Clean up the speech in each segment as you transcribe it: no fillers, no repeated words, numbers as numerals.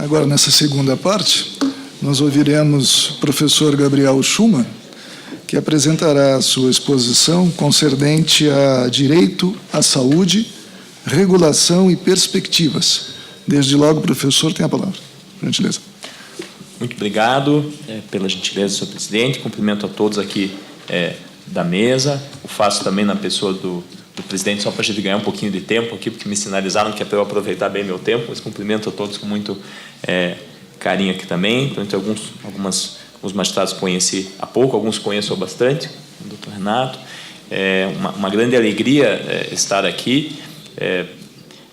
Agora, nessa segunda parte, nós ouviremos o professor Gabriel Schumann, que apresentará a sua exposição concernente a Direito à Saúde, Regulação e Perspectivas. Desde logo, o professor tem a palavra. Por gentileza. Muito obrigado pela gentileza, senhor presidente. Cumprimento a todos aqui da mesa. O faço também na pessoa do presidente, só para a gente ganhar um pouquinho de tempo aqui, porque me sinalizaram que é para eu aproveitar bem meu tempo, mas cumprimento a todos com muito carinho aqui também. Então, alguns magistrados conheci há pouco, alguns conheço há bastante, o doutor Renato. É uma grande alegria estar aqui,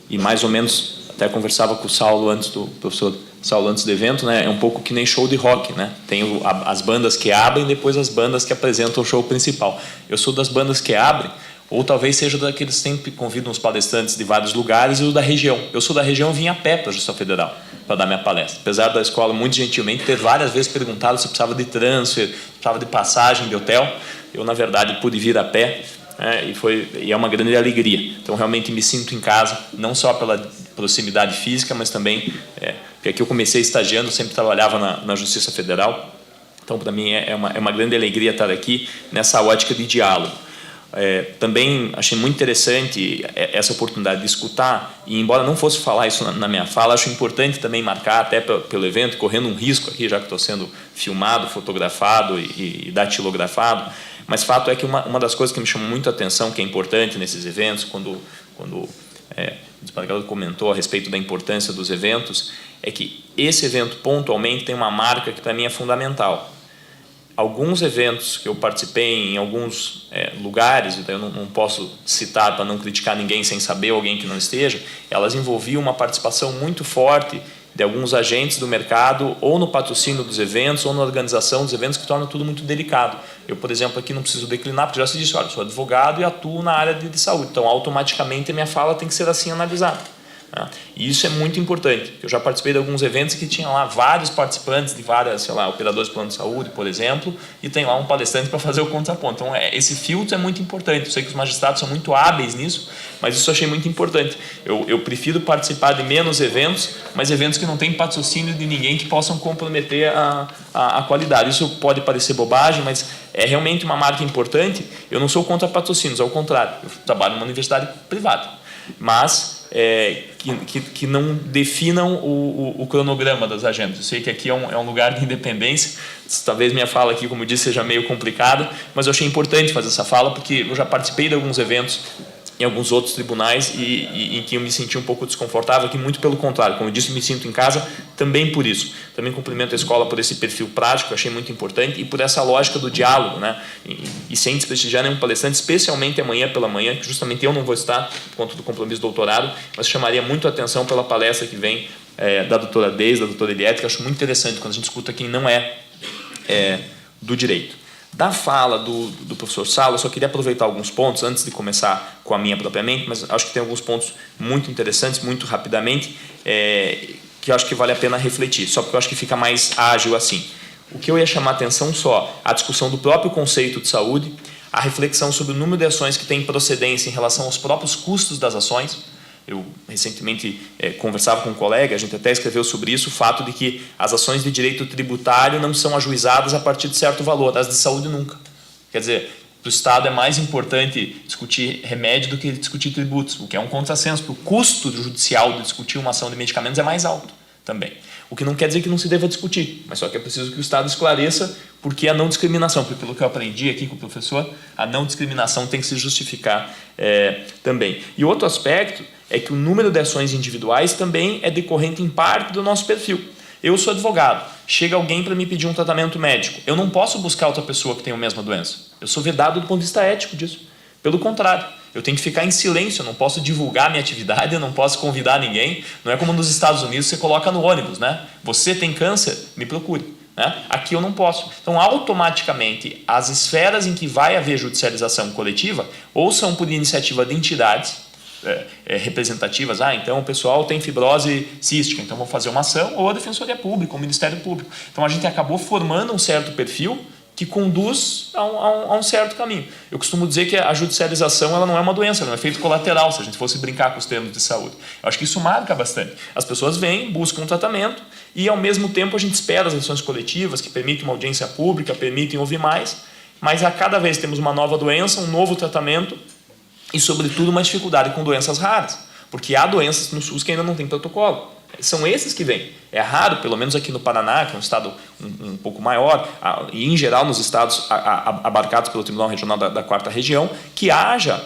e mais ou menos, até conversava com o Saulo antes do professor Saulo antes do evento, né? É um pouco que nem show de rock, né? Tem as bandas que abrem, depois as bandas que apresentam o show principal. Eu sou das bandas que abrem, ou talvez seja daqueles que sempre convidam os palestrantes de vários lugares e o da região. Eu sou da região, vim a pé para a Justiça Federal para dar minha palestra. Apesar da escola, muito gentilmente, ter várias vezes perguntado se precisava de transfer, precisava de passagem de hotel, eu, na verdade, pude vir a pé, e é uma grande alegria. Então, realmente me sinto em casa, não só pela proximidade física, mas também porque aqui eu comecei estagiando, sempre trabalhava na Justiça Federal. Então, para mim, é uma grande alegria estar aqui nessa ótica de diálogo. Também achei muito interessante essa oportunidade de escutar, e embora não fosse falar isso na minha fala, acho importante também marcar, até pelo evento, correndo um risco aqui, já que estou sendo filmado, fotografado e datilografado, mas fato é que uma das coisas que me chamou muito a atenção, que é importante nesses eventos, quando o desembargador comentou a respeito da importância dos eventos, é que esse evento pontualmente tem uma marca que para mim é fundamental. Alguns eventos que eu participei em alguns lugares, eu não posso citar para não criticar ninguém sem saber, alguém que não esteja, elas envolviam uma participação muito forte de alguns agentes do mercado, ou no patrocínio dos eventos, ou na organização dos eventos, que torna tudo muito delicado. Eu, por exemplo, aqui não preciso declinar, porque já se disse, olha, eu sou advogado e atuo na área de saúde, então automaticamente a minha fala tem que ser assim analisada. E isso é muito importante. Eu já participei de alguns eventos que tinham lá vários participantes de várias, operadores de plano de saúde, por exemplo, e tem lá um palestrante para fazer o contraponto. Então, esse filtro é muito importante. Eu sei que os magistrados são muito hábeis nisso, mas isso eu achei muito importante. Eu prefiro participar de menos eventos, mas eventos que não têm patrocínio de ninguém que possam comprometer a qualidade. Isso pode parecer bobagem, mas é realmente uma marca importante. Eu não sou contra patrocínios, ao contrário. Eu trabalho numa universidade privada, mas que não definam o cronograma das agendas. Eu sei que aqui é um lugar de independência, talvez minha fala aqui, como eu disse, seja meio complicada, mas eu achei importante fazer essa fala, porque eu já participei de alguns eventos em alguns outros tribunais e em que eu me senti um pouco desconfortável, que muito pelo contrário, como eu disse, me sinto em casa também por isso. Também cumprimento a escola por esse perfil prático, achei muito importante, e por essa lógica do diálogo, né? E sem desprestigiar nenhum palestrante, especialmente amanhã pela manhã, que justamente eu não vou estar por conta do compromisso do doutorado, mas chamaria muito a atenção pela palestra que vem da doutora Deise, da doutora Eliette, que eu acho muito interessante quando a gente escuta quem não é do direito. Da fala do professor Saulo, eu só queria aproveitar alguns pontos, antes de começar com a minha propriamente, mas acho que tem alguns pontos muito interessantes, muito rapidamente, que eu acho que vale a pena refletir, só porque eu acho que fica mais ágil assim. O que eu ia chamar a atenção só, a discussão do próprio conceito de saúde, a reflexão sobre o número de ações que tem procedência em relação aos próprios custos das ações. Eu recentemente conversava com um colega, a gente até escreveu sobre isso, o fato de que as ações de direito tributário não são ajuizadas a partir de certo valor, as de saúde nunca. Quer dizer, para o Estado é mais importante discutir remédio do que discutir tributos, o que é um contrassenso, porque o custo judicial de discutir uma ação de medicamentos é mais alto também. O que não quer dizer que não se deva discutir, mas só que é preciso que o Estado esclareça por que a não discriminação, porque pelo que eu aprendi aqui com o professor, a não discriminação tem que se justificar também. E outro aspecto é que o número de ações individuais também é decorrente em parte do nosso perfil. Eu sou advogado, chega alguém para me pedir um tratamento médico, eu não posso buscar outra pessoa que tem a mesma doença. Eu sou vedado do ponto de vista ético disso. Pelo contrário, eu tenho que ficar em silêncio, eu não posso divulgar minha atividade, eu não posso convidar ninguém. Não é como nos Estados Unidos, você coloca no ônibus, né? Você tem câncer? Me procure. Né? Aqui eu não posso. Então, automaticamente, as esferas em que vai haver judicialização coletiva ou são por iniciativa de entidades representativas, então o pessoal tem fibrose cística, então vou fazer uma ação, ou a Defensoria Pública, ou o Ministério Público. Então, a gente acabou formando um certo perfil que conduz a um certo caminho. Eu costumo dizer que a judicialização ela não é uma doença, ela é um efeito colateral, se a gente fosse brincar com os termos de saúde. Eu acho que isso marca bastante. As pessoas vêm, buscam um tratamento, e, ao mesmo tempo, a gente espera as lições coletivas, que permitem uma audiência pública, permitem ouvir mais, mas a cada vez temos uma nova doença, um novo tratamento e, sobretudo, uma dificuldade com doenças raras, porque há doenças no SUS que ainda não tem protocolo. São esses que vêm. É raro, pelo menos aqui no Paraná, que é um estado um pouco maior, e em geral nos estados abarcados pelo Tribunal Regional da 4ª Região, que haja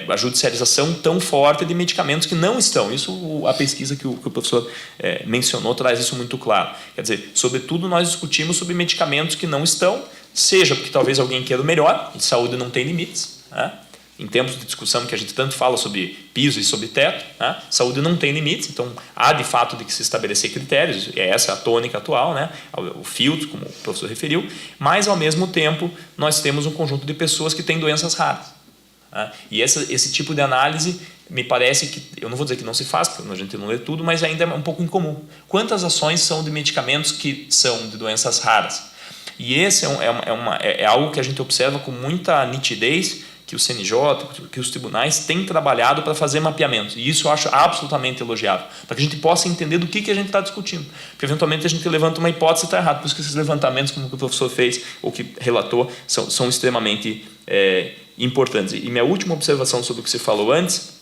a judicialização tão forte de medicamentos que não estão. Isso, a pesquisa que o professor mencionou, traz isso muito claro. Quer dizer, sobretudo nós discutimos sobre medicamentos que não estão, seja porque talvez alguém queira o melhor, e saúde não tem limites, né? Em tempos de discussão que a gente tanto fala sobre piso e sobre teto, né? Saúde não tem limites, então há de fato de que se estabelecer critérios, e essa é a tônica atual, né? O filtro, como o professor referiu, mas ao mesmo tempo nós temos um conjunto de pessoas que têm doenças raras, né? E esse tipo de análise me parece que, eu não vou dizer que não se faz, porque a gente não lê tudo, mas ainda é um pouco incomum. Quantas ações são de medicamentos que são de doenças raras? E esse é algo que a gente observa com muita nitidez, que o CNJ, que os tribunais têm trabalhado para fazer mapeamento. E isso eu acho absolutamente elogiável, para que a gente possa entender do que a gente está discutindo. Porque, eventualmente, a gente levanta uma hipótese e está errado. Por isso que esses levantamentos, como o professor fez, ou que relatou, são extremamente importantes. E minha última observação sobre o que você falou antes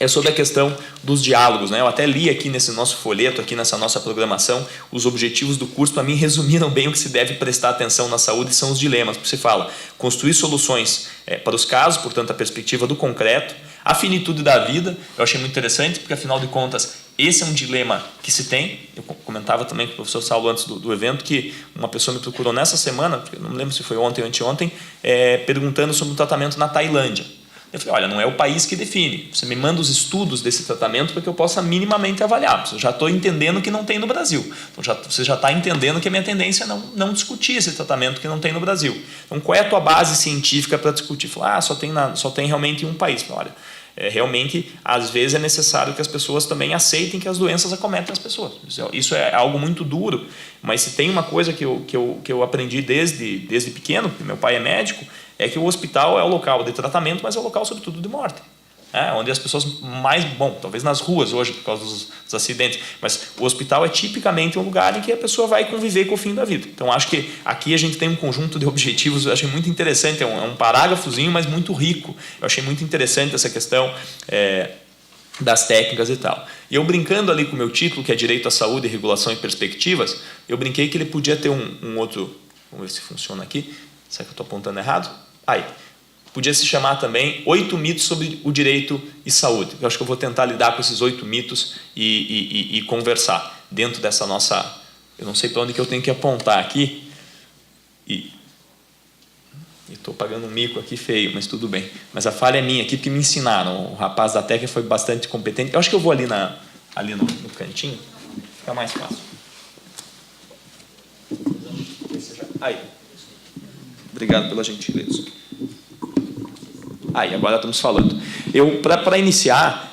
é sobre a questão dos diálogos, né? Eu até li aqui nesse nosso folheto, aqui nessa nossa programação, os objetivos do curso, para mim, resumiram bem o que se deve prestar atenção na saúde, são os dilemas. Porque você fala, construir soluções para os casos, portanto, a perspectiva do concreto, a finitude da vida, eu achei muito interessante, porque, afinal de contas, esse é um dilema que se tem. Eu comentava também com o professor Saulo antes do evento, que uma pessoa me procurou nessa semana, eu não me lembro se foi ontem ou anteontem, perguntando sobre o tratamento na Tailândia. Eu falei, olha, não é o país que define. Você me manda os estudos desse tratamento para que eu possa minimamente avaliar. Eu já estou entendendo que não tem no Brasil. Então, você já está entendendo que a minha tendência é não discutir esse tratamento que não tem no Brasil. Então, qual é a tua base científica para discutir? Falar, só tem realmente um país. Falei, olha, realmente, às vezes é necessário que as pessoas também aceitem que as doenças acometem as pessoas. Isso é algo muito duro, mas se tem uma coisa que eu aprendi desde pequeno, porque meu pai é médico, é que o hospital é o local de tratamento, mas é o local, sobretudo, de morte. Onde as pessoas talvez nas ruas hoje, por causa dos acidentes, mas o hospital é tipicamente um lugar em que a pessoa vai conviver com o fim da vida. Então, acho que aqui a gente tem um conjunto de objetivos, eu achei muito interessante, é um parágrafozinho, mas muito rico. Eu achei muito interessante essa questão das técnicas e tal. E eu, brincando ali com o meu título, que é Direito à Saúde, Regulação e Perspectivas, eu brinquei que ele podia ter um outro... Vamos ver se funciona aqui. Será que eu estou apontando errado? Aí. Podia se chamar também 8 mitos sobre o direito e saúde. Eu acho que eu vou tentar lidar com esses 8 mitos e conversar dentro dessa nossa... Eu não sei para onde que eu tenho que apontar aqui. E estou pagando um mico aqui feio, mas tudo bem. Mas a falha é minha aqui, porque me ensinaram. O rapaz da técnica foi bastante competente. Eu acho que eu vou ali no cantinho. Fica mais fácil. Aí. Obrigado pela gentileza. Aí, agora estamos falando. Para iniciar,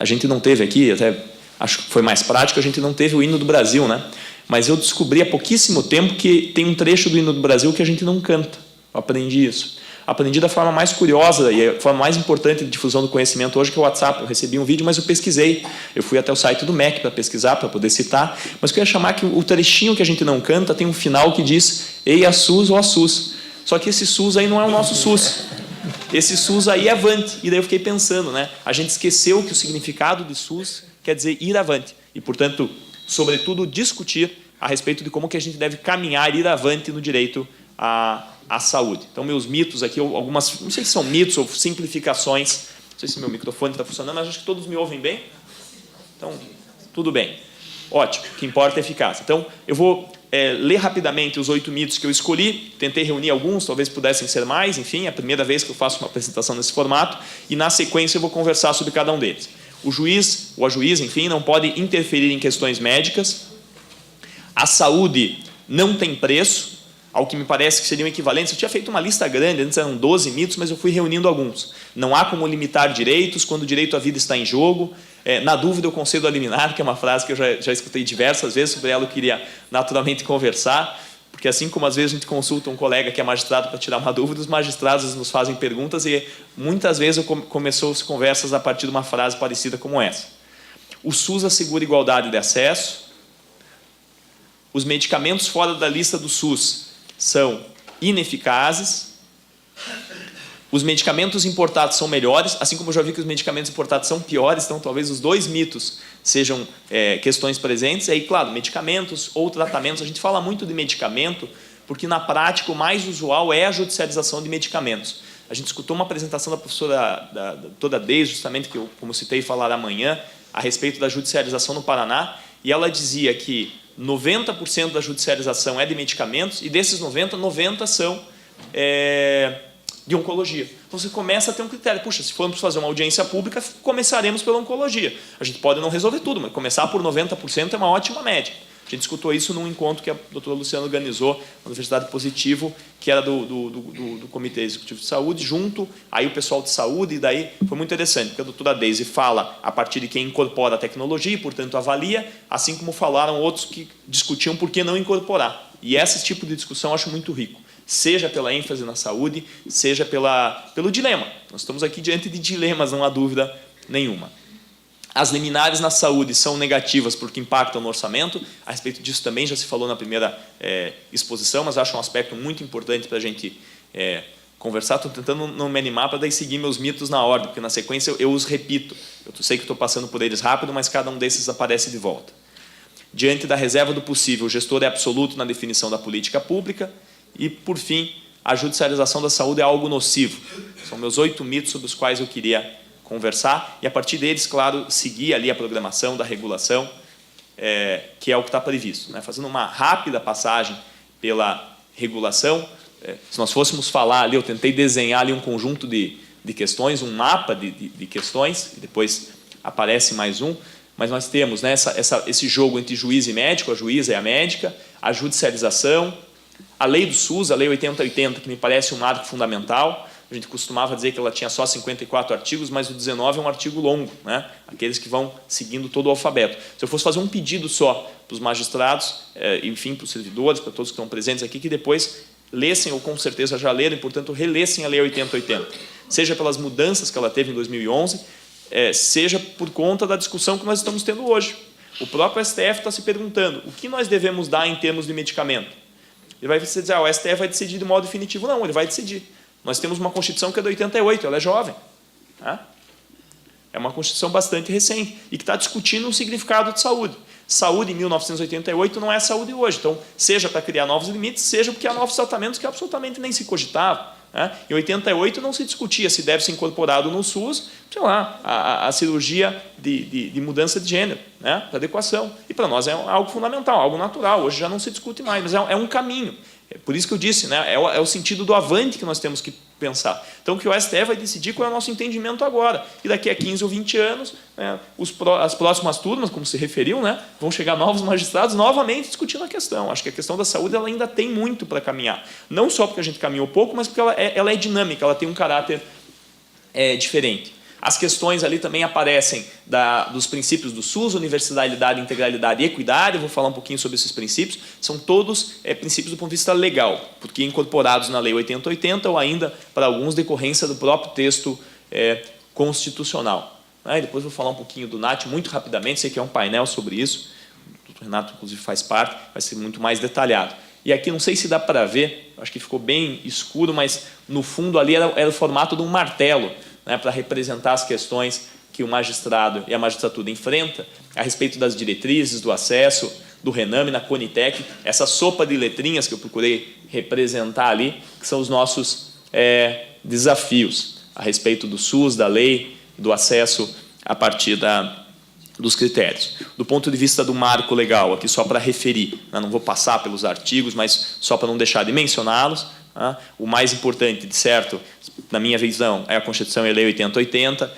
a gente não teve aqui, até acho que foi mais prático, a gente não teve o hino do Brasil, né? Mas eu descobri há pouquíssimo tempo que tem um trecho do hino do Brasil que a gente não canta. Eu aprendi isso. Aprendi da forma mais curiosa e a forma mais importante de difusão do conhecimento hoje, que é o WhatsApp. Eu recebi um vídeo, mas eu pesquisei. Eu fui até o site do MEC para pesquisar, para poder citar. Mas eu queria chamar que o trechinho que a gente não canta tem um final que diz Ei a SUS ou a SUS. Só que esse SUS aí não é o nosso SUS. Esse SUS aí é avante. E daí eu fiquei pensando, né? A gente esqueceu que o significado de SUS quer dizer ir avante. E, portanto, sobretudo, discutir a respeito de como que a gente deve caminhar, ir avante no direito à saúde. Então, meus mitos aqui, algumas, não sei se são mitos ou simplificações, não sei se meu microfone está funcionando, mas acho que todos me ouvem bem. Então, tudo bem. Ótimo, o que importa é eficácia. Então, eu vou ler rapidamente os 8 mitos que eu escolhi, tentei reunir alguns, talvez pudessem ser mais, enfim, é a primeira vez que eu faço uma apresentação nesse formato, e na sequência eu vou conversar sobre cada um deles. O juiz, ou a juíza, enfim, não pode interferir em questões médicas. A saúde não tem preço, ao que me parece que seriam equivalentes. Eu tinha feito uma lista grande, antes eram 12 mitos, mas eu fui reunindo alguns. Não há como limitar direitos quando o direito à vida está em jogo. Na dúvida, eu concedo a liminar, que é uma frase que eu já escutei diversas vezes, sobre ela eu queria naturalmente conversar, porque assim como às vezes a gente consulta um colega que é magistrado para tirar uma dúvida, os magistrados nos fazem perguntas e muitas vezes começou-se conversas a partir de uma frase parecida como essa. O SUS assegura igualdade de acesso. os medicamentos fora da lista do SUS são ineficazes, os medicamentos importados são melhores, assim como eu já vi que os medicamentos importados são piores, então talvez os dois mitos sejam questões presentes. E aí, claro, medicamentos ou tratamentos, a gente fala muito de medicamento, porque na prática o mais usual é a judicialização de medicamentos. A gente escutou uma apresentação da professora doutora Deise, justamente, que eu, como citei, falar amanhã, a respeito da judicialização no Paraná, e ela dizia que 90% da judicialização é de medicamentos, e desses 90 são de oncologia. Então você começa a ter um critério. Puxa, se formos fazer uma audiência pública, começaremos pela oncologia. A gente pode não resolver tudo, mas começar por 90% é uma ótima média. A gente escutou isso num encontro que a doutora Luciana organizou na Universidade Positivo, que era do Comitê Executivo de Saúde, junto aí o pessoal de saúde, e daí foi muito interessante, porque a doutora Deise fala a partir de quem incorpora a tecnologia e, portanto, avalia, assim como falaram outros que discutiam por que não incorporar. E esse tipo de discussão eu acho muito rico, seja pela ênfase na saúde, seja pelo dilema. Nós estamos aqui diante de dilemas, não há dúvida nenhuma. As liminares na saúde são negativas porque impactam no orçamento. A respeito disso também já se falou na primeira exposição, mas acho um aspecto muito importante para a gente conversar. Estou tentando não me animar para daí seguir meus mitos na ordem, porque na sequência eu os repito. Eu sei que estou passando por eles rápido, mas cada um desses aparece de volta. Diante da reserva do possível, o gestor é absoluto na definição da política pública. E, por fim, a judicialização da saúde é algo nocivo. São meus 8 mitos sobre os quais eu queria conversar e, a partir deles, claro, seguir ali a programação da regulação, que é o que está previsto. Fazendo uma rápida passagem pela regulação, se nós fôssemos falar ali, eu tentei desenhar ali um conjunto de questões, um mapa de questões, e depois aparece mais um, mas nós temos esse jogo entre juiz e médico, a juíza e a médica, a judicialização, a lei do SUS, a lei 8080, que me parece um marco fundamental. A gente costumava dizer que ela tinha só 54 artigos, mas o 19 é um artigo longo, aqueles que vão seguindo todo o alfabeto. Se eu fosse fazer um pedido só para os magistrados, enfim, para os servidores, para todos que estão presentes aqui, que depois lessem, ou com certeza já leram, e, portanto, relessem a lei 8080, seja pelas mudanças que ela teve em 2011, seja por conta da discussão que nós estamos tendo hoje. O próprio STF está se perguntando o que nós devemos dar em termos de medicamento. Ele vai dizer, o STF vai decidir de modo definitivo. Não, ele vai decidir. Nós temos uma Constituição que é de 88, ela é jovem. É uma Constituição bastante recente e que está discutindo um significado de saúde. Saúde em 1988 não é a saúde hoje. Então, seja para criar novos limites, seja porque há novos tratamentos que absolutamente nem se cogitavam. Em 88 não se discutia se deve ser incorporado no SUS, sei lá, a cirurgia de mudança de gênero, para adequação. E para nós é algo fundamental, algo natural. Hoje já não se discute mais, mas é um caminho. É por isso que eu disse, é o sentido do avante que nós temos que pensar. Então, que o STF vai decidir qual é o nosso entendimento agora. E daqui a 15 ou 20 anos, as próximas turmas, como se referiu, vão chegar novos magistrados novamente discutindo a questão. Acho que a questão da saúde ela ainda tem muito para caminhar. Não só porque a gente caminhou pouco, mas porque ela é dinâmica, ela tem um caráter diferente. As questões ali também aparecem dos princípios do SUS, universalidade, integralidade e equidade. Eu vou falar um pouquinho sobre esses princípios. São todos princípios do ponto de vista legal, porque incorporados na Lei 8080 ou ainda, para alguns, decorrência do próprio texto constitucional. Depois vou falar um pouquinho do NAT muito rapidamente, sei que é um painel sobre isso. O doutor Renato, inclusive, faz parte, vai ser muito mais detalhado. E aqui, não sei se dá para ver, acho que ficou bem escuro, mas no fundo ali era o formato de um martelo, para representar as questões que o magistrado e a magistratura enfrenta a respeito das diretrizes, do acesso, do Rename, na Conitec, essa sopa de letrinhas que eu procurei representar ali, que são os nossos desafios a respeito do SUS, da lei, do acesso a partir dos critérios. Do ponto de vista do marco legal, aqui só para referir, não vou passar pelos artigos, mas só para não deixar de mencioná-los, o mais importante, de certo, na minha visão, é a Constituição e a Lei 8080,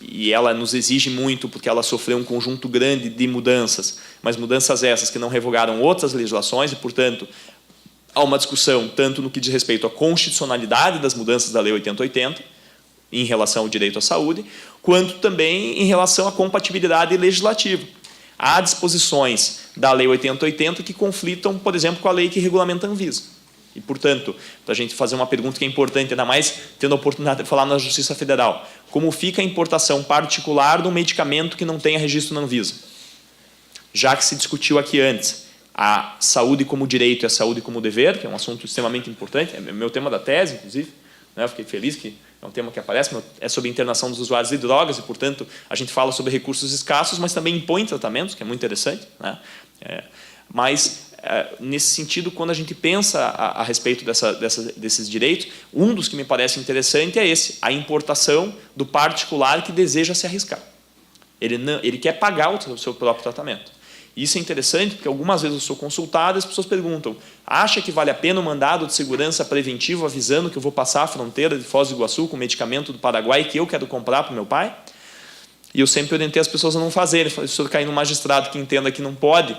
e ela nos exige muito porque ela sofreu um conjunto grande de mudanças, mas mudanças essas que não revogaram outras legislações e, portanto, há uma discussão tanto no que diz respeito à constitucionalidade das mudanças da Lei 8080, em relação ao direito à saúde, quanto também em relação à compatibilidade legislativa. Há disposições da Lei 8080 que conflitam, por exemplo, com a lei que regulamenta a Anvisa. E, portanto, para a gente fazer uma pergunta que é importante, ainda mais tendo a oportunidade de falar na Justiça Federal, como fica a importação particular de um medicamento que não tenha registro na Anvisa? Já que se discutiu aqui antes, a saúde como direito e a saúde como dever, que é um assunto extremamente importante, é meu tema da tese, inclusive, né? Eu fiquei feliz que é um tema que aparece, é sobre internação dos usuários de drogas e, portanto, a gente fala sobre recursos escassos, mas também impõe tratamentos, que é muito interessante, né? Nesse sentido, quando a gente pensa a respeito desses direitos, um dos que me parece interessante é esse, a importação do particular que deseja se arriscar. Ele quer pagar o seu próprio tratamento. Isso é interessante porque algumas vezes eu sou consultado e as pessoas perguntam: acha que vale a pena um mandado de segurança preventivo avisando que eu vou passar a fronteira de Foz do Iguaçu com medicamento do Paraguai que eu quero comprar para o meu pai? E eu sempre orientei as pessoas a não fazerem. Se o senhor cair no magistrado que entenda que não pode,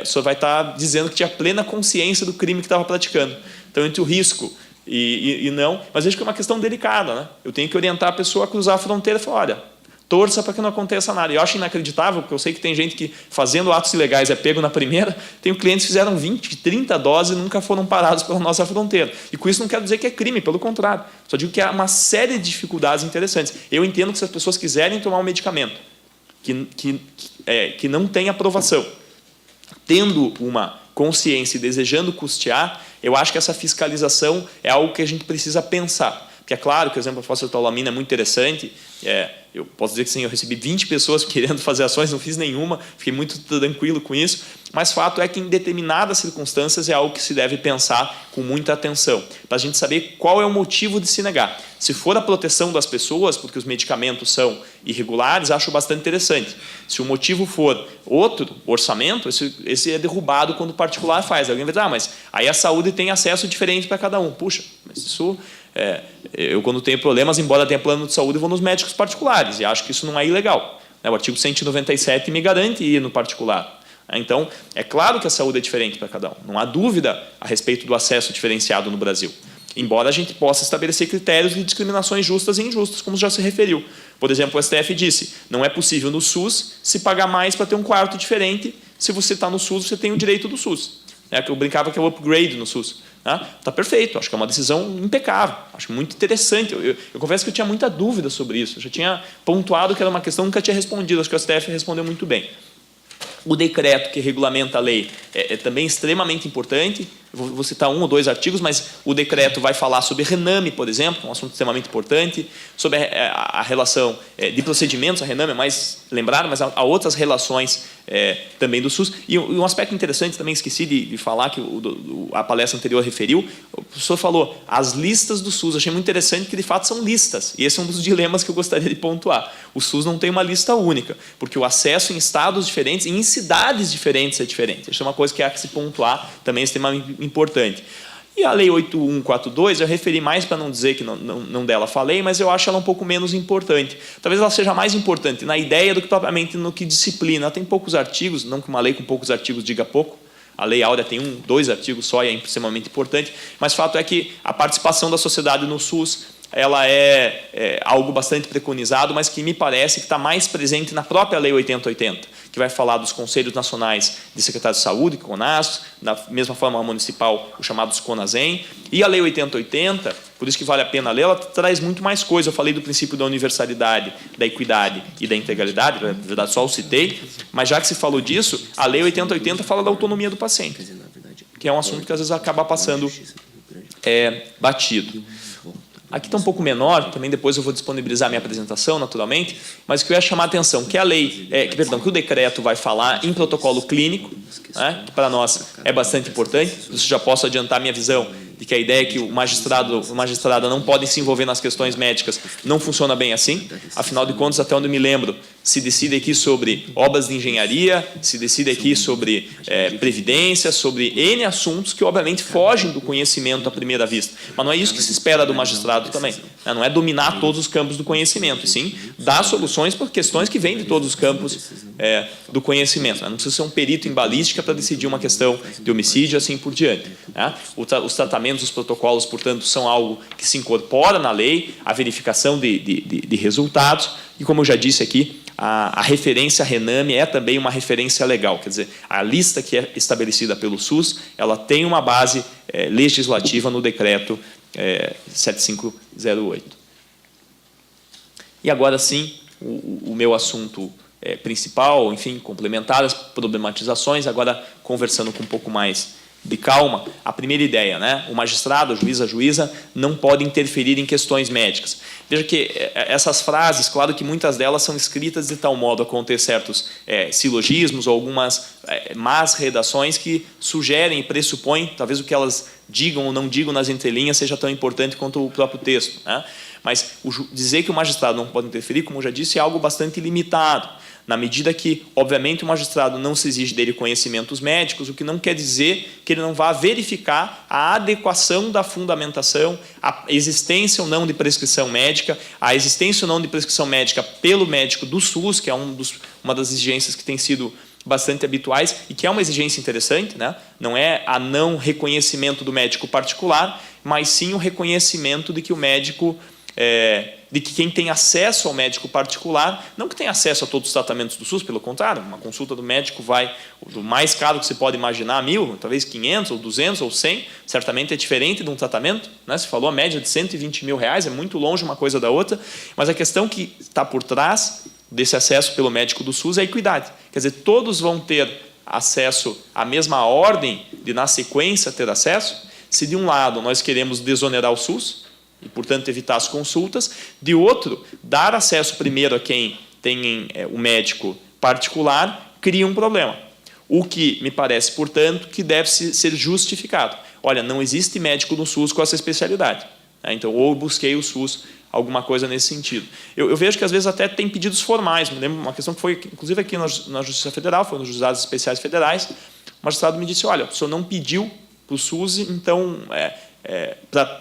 o senhor vai estar dizendo que tinha plena consciência do crime que estava praticando. Então, entre o risco e não... Mas vejo que é uma questão delicada, né? Eu tenho que orientar a pessoa a cruzar a fronteira e falar: olha, torça para que não aconteça nada. E eu acho inacreditável, porque eu sei que tem gente que, fazendo atos ilegais, é pego na primeira. Tenho clientes que fizeram 20, 30 doses e nunca foram parados pela nossa fronteira. E com isso não quero dizer que é crime, pelo contrário. Só digo que há uma série de dificuldades interessantes. Eu entendo que se as pessoas quiserem tomar um medicamento que não tem aprovação, tendo uma consciência e desejando custear, eu acho que essa fiscalização é algo que a gente precisa pensar. Porque é claro que o exemplo da fosfetanolamina é muito interessante. Eu posso dizer que sim, eu recebi 20 pessoas querendo fazer ações, não fiz nenhuma, fiquei muito tranquilo com isso, mas fato é que em determinadas circunstâncias é algo que se deve pensar com muita atenção, para a gente saber qual é o motivo de se negar. Se for a proteção das pessoas, porque os medicamentos são irregulares, acho bastante interessante. Se o motivo for outro, orçamento, esse é derrubado quando o particular faz. Alguém vai dizer: mas aí a saúde tem acesso diferente para cada um. Puxa, mas isso... eu, quando tenho problemas, embora tenha plano de saúde, vou nos médicos particulares, e acho que isso não é ilegal. O artigo 197 me garante ir no particular. Então, é claro que a saúde é diferente para cada um. Não há dúvida a respeito do acesso diferenciado no Brasil. Embora a gente possa estabelecer critérios de discriminações justas e injustas, como já se referiu. Por exemplo, o STF disse: não é possível no SUS se pagar mais para ter um quarto diferente. Se você está no SUS, você tem o direito do SUS. Que eu brincava que é o upgrade no SUS. Está perfeito, acho que é uma decisão impecável, acho muito interessante. Eu confesso que eu tinha muita dúvida sobre isso, eu já tinha pontuado que era uma questão que nunca tinha respondido, acho que o STF respondeu muito bem. O decreto que regulamenta a lei é também extremamente importante. Vou citar 1 ou 2 artigos, mas o decreto vai falar sobre Rename, por exemplo, um assunto extremamente importante, sobre a relação de procedimentos. A Rename é mais lembrada, mas há outras relações também do SUS. E um aspecto interessante, também esqueci de falar, que a palestra anterior referiu, o professor falou, as listas do SUS. Achei muito interessante que, de fato, são listas. E esse é um dos dilemas que eu gostaria de pontuar. O SUS não tem uma lista única, porque o acesso em estados diferentes e em cidades diferentes é diferente. Isso é uma coisa que há que se pontuar, também é extremamente importante. E a Lei 8142, eu referi mais para não dizer que não dela falei, mas eu acho ela um pouco menos importante. Talvez ela seja mais importante na ideia do que propriamente no que disciplina. Ela tem poucos artigos, não que uma lei com poucos artigos diga pouco. A Lei Áurea tem 1, 2 artigos só e é extremamente importante, mas o fato é que a participação da sociedade no SUS ela é algo bastante preconizado, mas que me parece que está mais presente na própria Lei 8080, que vai falar dos Conselhos Nacionais de Secretários de Saúde, CONAS, da mesma forma municipal, os chamados CONASEM, e a Lei 8080, por isso que vale a pena ler, ela traz muito mais coisa. Eu falei do princípio da universalidade, da equidade e da integralidade, na verdade só o citei, mas já que se falou disso, a Lei 8080 fala da autonomia do paciente, que é um assunto que às vezes acaba passando batido. Aqui está um pouco menor, também depois eu vou disponibilizar minha apresentação, naturalmente, mas o que eu ia chamar a atenção, que a lei, que o decreto vai falar em protocolo clínico, né, que para nós é bastante importante. Isso já posso adiantar minha visão de que a ideia é que o magistrado ou magistrada não podem se envolver nas questões médicas não funciona bem assim. Afinal de contas, até onde eu me lembro, se decide aqui sobre obras de engenharia, se decide aqui sobre previdência, sobre N assuntos que, obviamente, fogem do conhecimento à primeira vista. Mas não é isso que se espera do magistrado também. Não é dominar todos os campos do conhecimento, e sim dar soluções para questões que vêm de todos os campos do conhecimento. Não precisa ser um perito em balística para decidir uma questão de homicídio, assim por diante. Os tratamentos, os protocolos, portanto, são algo que se incorpora na lei, a verificação de resultados, e como eu já disse aqui, a referência Rename é também uma referência legal, quer dizer, a lista que é estabelecida pelo SUS, ela tem uma base legislativa no decreto 7508. E agora sim, o meu assunto principal, enfim, complementar as problematizações, agora conversando com um pouco mais de calma. A primeira ideia, né? O magistrado, a juíza, não pode interferir em questões médicas. Veja que essas frases, claro que muitas delas são escritas de tal modo a conter certos silogismos ou algumas más redações que sugerem e pressupõem, talvez o que elas digam ou não digam nas entrelinhas seja tão importante quanto o próprio texto, né? Mas dizer que o magistrado não pode interferir, como eu já disse, é algo bastante limitado, na medida que, obviamente, o magistrado não se exige dele conhecimentos médicos, o que não quer dizer que ele não vá verificar a adequação da fundamentação, a existência ou não de prescrição médica, a existência ou não de prescrição médica pelo médico do SUS, que é uma das exigências que tem sido bastante habituais e que é uma exigência interessante, né? Não é a não reconhecimento do médico particular, mas sim o reconhecimento de que o médico... de que quem tem acesso ao médico particular, não que tenha acesso a todos os tratamentos do SUS, pelo contrário, uma consulta do médico vai, do mais caro que você pode imaginar, 1.000, talvez 500, ou 200, ou 100, certamente é diferente de um tratamento, né? Você falou a média de 120 mil reais, é muito longe uma coisa da outra, mas a questão que está por trás desse acesso pelo médico do SUS é a equidade. Quer dizer, todos vão ter acesso à mesma ordem de, na sequência, ter acesso. Se de um lado nós queremos desonerar o SUS, e, portanto, evitar as consultas. De outro, dar acesso primeiro a quem tem o médico particular, cria um problema. O que me parece, portanto, que deve ser justificado. Olha, não existe médico no SUS com essa especialidade. Então, ou busquei o SUS, alguma coisa nesse sentido. Eu vejo que, às vezes, até tem pedidos formais. Me lembro uma questão que foi, inclusive, aqui na Justiça Federal, foi nos Juizados Especiais Federais. O magistrado me disse, olha, o senhor não pediu para o SUS, então...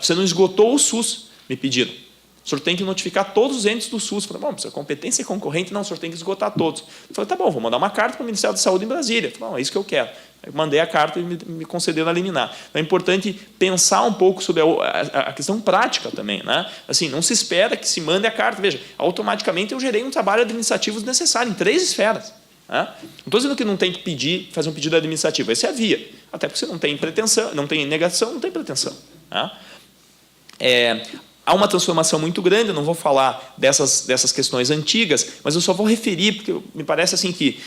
você não esgotou o SUS, me pediram. O senhor tem que notificar todos os entes do SUS. Eu falei, bom, se a competência é concorrente, não, o senhor tem que esgotar todos. Eu falei, tá bom, vou mandar uma carta para o Ministério da Saúde em Brasília. Eu falei, bom, é isso que eu quero. Eu mandei a carta e me concederam a liminar. Então é importante pensar um pouco sobre a questão prática também, né? Assim, não se espera que se mande a carta. Veja, automaticamente eu gerei um trabalho administrativo desnecessário em 3 esferas. Não estou dizendo que não tem que fazer um pedido administrativo, essa é a via. Até porque você não tem pretensão, não tem negação, não tem pretensão. Há uma transformação muito grande, eu não vou falar dessas questões antigas, mas eu só vou referir, porque me parece assim que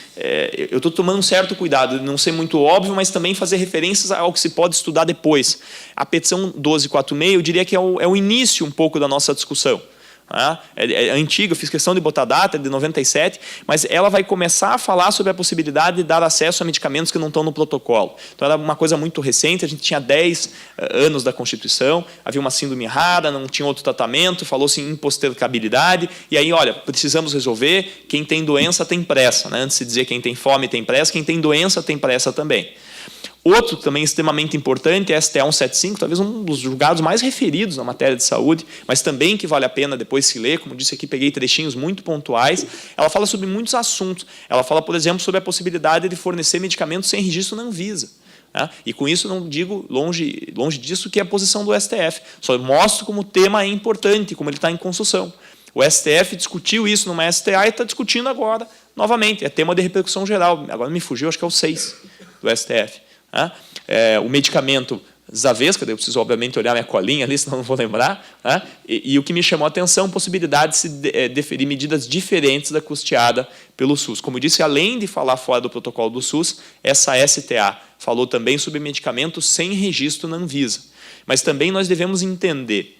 eu estou tomando um certo cuidado de não ser muito óbvio, mas também fazer referências ao que se pode estudar depois. A petição 1246, eu diria que é o início um pouco da nossa discussão. É antiga, eu fiz questão de botar a data, de 97, mas ela vai começar a falar sobre a possibilidade de dar acesso a medicamentos que não estão no protocolo. Então, era uma coisa muito recente, a gente tinha 10 anos da Constituição, havia uma síndrome rara, não tinha outro tratamento, falou-se em impostergabilidade, e aí, olha, precisamos resolver, quem tem doença tem pressa, né? Antes de dizer quem tem fome tem pressa, quem tem doença tem pressa também. Outro também extremamente importante é a STA 175, talvez um dos julgados mais referidos na matéria de saúde, mas também que vale a pena depois se ler, como disse aqui, peguei trechinhos muito pontuais. Ela fala sobre muitos assuntos. Ela fala, por exemplo, sobre a possibilidade de fornecer medicamentos sem registro na Anvisa. E com isso não digo longe disso que é a posição do STF. Só mostro como o tema é importante, como ele está em construção. O STF discutiu isso numa STA e está discutindo agora, novamente. É tema de repercussão geral. Agora me fugiu, acho que é o 6 do STF. O medicamento Zavesca, eu preciso, obviamente, olhar minha colinha ali, senão não vou lembrar. E o que me chamou a atenção, a possibilidade de se deferir medidas diferentes da custeada pelo SUS. Como eu disse, além de falar fora do protocolo do SUS, essa STA falou também sobre medicamentos sem registro na Anvisa. Mas também nós devemos entender